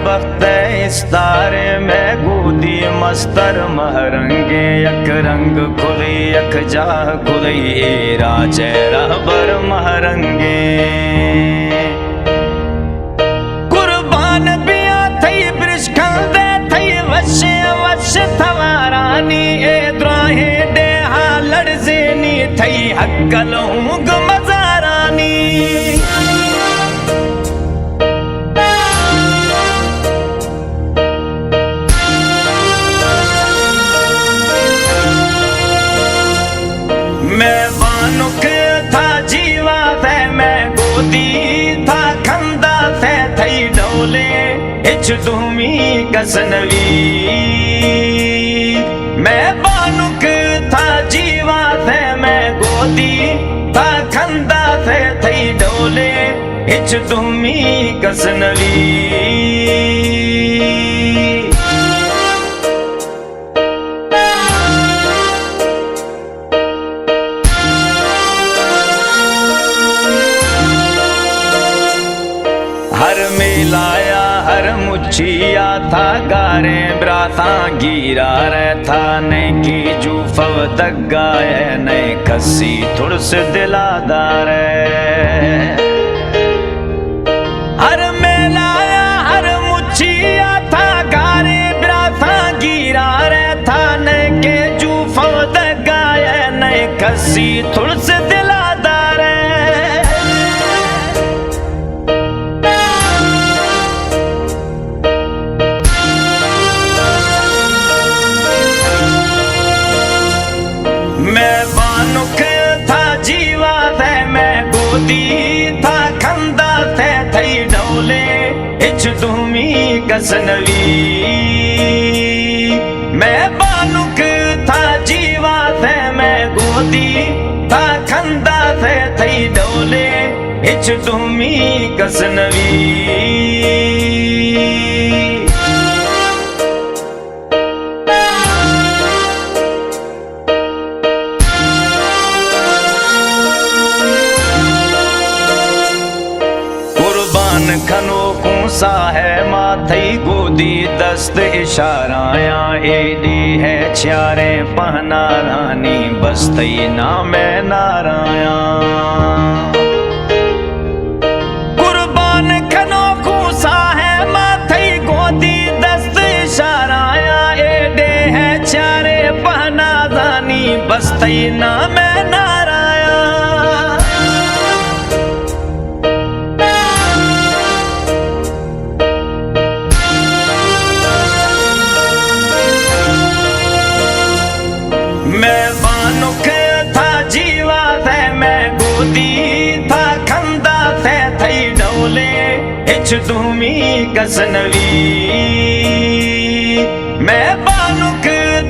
वक्त इस्तारे में गोदी मस्तर महरंगे यक रंग खुली यक जाह खुली राजे रहबर महरंगे कुर्बान बिया थई ब्रिशखंदे थई वश्य वश्य थवारानी ए द्राहे दे हालड़ ज़ेनी थई हक्कल हुंग मज़ारानी मैं वानुक था जीवा थे मैं गोदी था खंदा थे थई डोले इच तुमी कसनवी मैं वानुक था जीवा थे मैं गोदी था खंदा थे थई डोले इच तुमी कसनवी हर मिलाया हर मुछिया था गारे ब्राथा गिरा रहता ने की जूफव दगाए ने कसी थुड़स दिलादार हर मिलाया हर मुछिया था गारे ब्राथा गिरा रहता ने के जूफव दगाए ने कसी थुड़स दिलादार मैं वानुक था जीवा थे मैं गोदी था खंदा थे थई डोले इच तुमी कसनवी मैं वानुक था जीवा थे मैं गोदी था खंदा थे थई डोले इच तुमी कसनवी खनो कूसा है माथई गोदी दस्त इशाराया एडी है चारे पहना रानी बस्तई ना मैं नाराया कुर्बान खनो कूसा है माथई गोदी दस्त इशाराया एडे है चारे पहना रानी बस्तई ना मैं नाराया मैं वानुक था जीवा थे मैं गोदी था खंदा थे थई डोले इच तुमी कसनवी मैं वानुक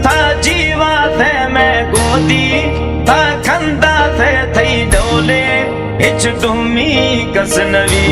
था जीवा थे मैं गोदी था खंदा थे थई डोले इच तुमी कसनवी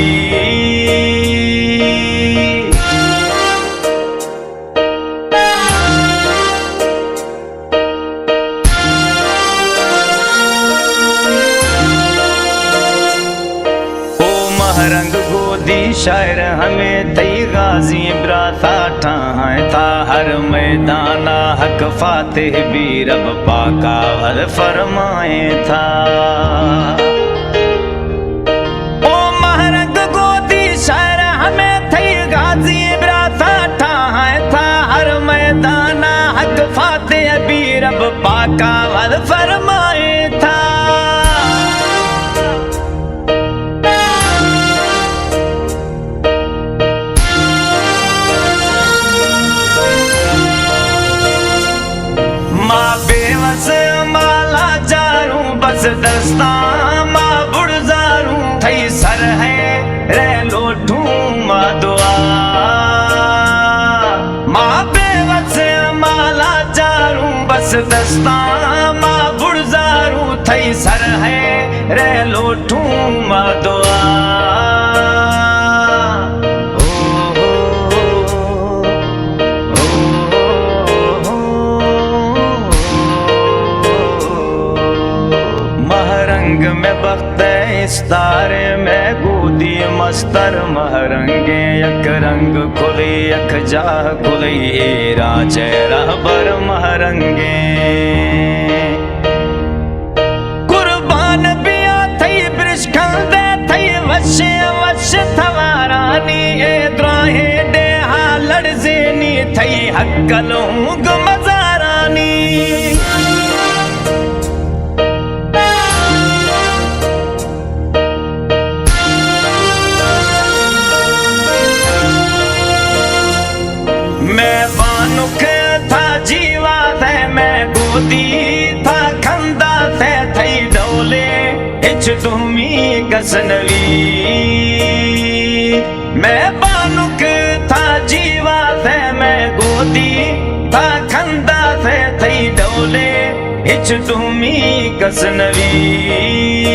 रंग गोदी शायर हमें तई गाजी ब्राथा ठाए था हर मैदाना हक फातेह भी रब पाका हर फरमाए था ओ महरंग गोदी शायर हमें तई गाजी ब्राथा ठाए था हर मैदाना हक फातेह भी रब पाका हर फरमाए था माला जारू बस दस्ता माँ बुड़जारू थई सर है रे लोठू माँ दुआ माँ बेवस माला जारू बस दस्ता माँ बुड़जारू थई सर है रे लोठू माँ दुआ महरंग में बख्त इस तारे में गोदी मस्तर महरंगे यक रंग खुली यक जाह खुली राजे रहबर महरंगे कुर्बान बिया थई ब्रिशखंदे थई वश्य वश्य थवारानी ए द्राहे दे हालड़ ज़ेनी थई हक्कलूं मज़ारानी मैं बानुक था जीवा थे मैं गोदी था खंदा थे थई डोले इच तुम्ही कसनवी मैं बानुक था जीवा थे मैं गोदी था खंदा थे थई डोले इच तुम्ही कसनवी